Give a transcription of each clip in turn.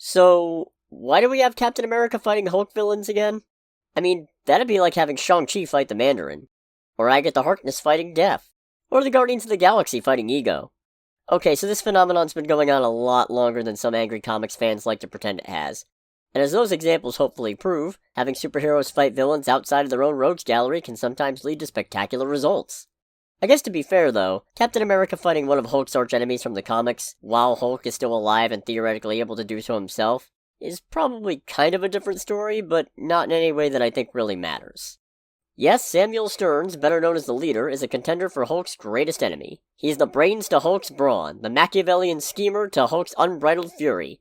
So, why do we have Captain America fighting Hulk villains again? I mean, that'd be like having Shang-Chi fight the Mandarin. Or Agatha Harkness fighting Death. Or the Guardians of the Galaxy fighting Ego. Okay, so this phenomenon's been going on a lot longer than some angry comics fans like to pretend it has. And as those examples hopefully prove, having superheroes fight villains outside of their own rogues gallery can sometimes lead to spectacular results. I guess to be fair though, Captain America fighting one of Hulk's archenemies from the comics, while Hulk is still alive and theoretically able to do so himself, is probably kind of a different story, but not in any way that I think really matters. Yes, Samuel Stearns, better known as the Leader, is a contender for Hulk's greatest enemy. He's the brains to Hulk's brawn, the Machiavellian schemer to Hulk's unbridled fury,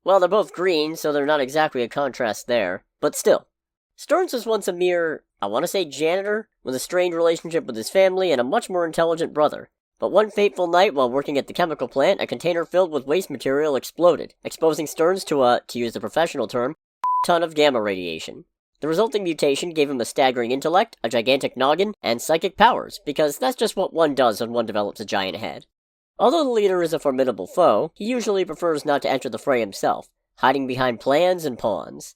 well, they're both green, so they're not exactly a contrast there, but still. Stearns was once a mere, I want to say janitor, with a strained relationship with his family and a much more intelligent brother. But one fateful night while working at the chemical plant, a container filled with waste material exploded, exposing Stearns to to use the professional term, ton of gamma radiation. The resulting mutation gave him a staggering intellect, a gigantic noggin, and psychic powers, because that's just what one does when one develops a giant head. Although the Leader is a formidable foe, he usually prefers not to enter the fray himself, hiding behind plans and pawns.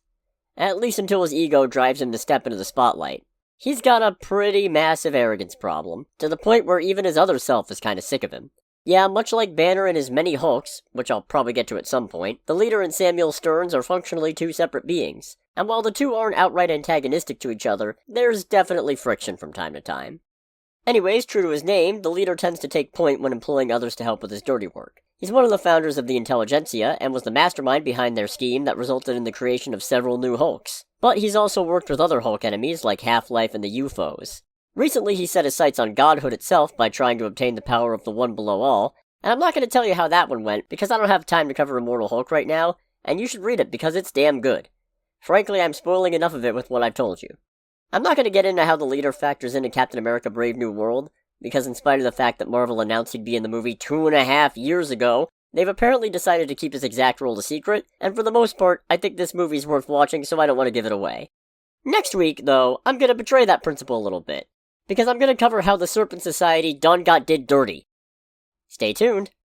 At least until his ego drives him to step into the spotlight. He's got a pretty massive arrogance problem, to the point where even his other self is kinda sick of him. Yeah, much like Banner and his many Hulks, which I'll probably get to at some point, the Leader and Samuel Stearns are functionally two separate beings. And while the two aren't outright antagonistic to each other, there's definitely friction from time to time. Anyways, true to his name, the Leader tends to take point when employing others to help with his dirty work. He's one of the founders of the Intelligentsia, and was the mastermind behind their scheme that resulted in the creation of several new Hulks. But he's also worked with other Hulk enemies like Half-Life and the UFOs. Recently he set his sights on godhood itself by trying to obtain the power of the One Below All, and I'm not going to tell you how that one went, because I don't have time to cover Immortal Hulk right now, and you should read it because it's damn good. Frankly, I'm spoiling enough of it with what I've told you. I'm not going to get into how the Leader factors into Captain America Brave New World, because in spite of the fact that Marvel announced he'd be in the movie 2.5 years ago, they've apparently decided to keep his exact role a secret, and for the most part, I think this movie's worth watching, so I don't want to give it away. Next week, though, I'm going to betray that principle a little bit, because I'm going to cover how the Serpent Society done got did dirty. Stay tuned.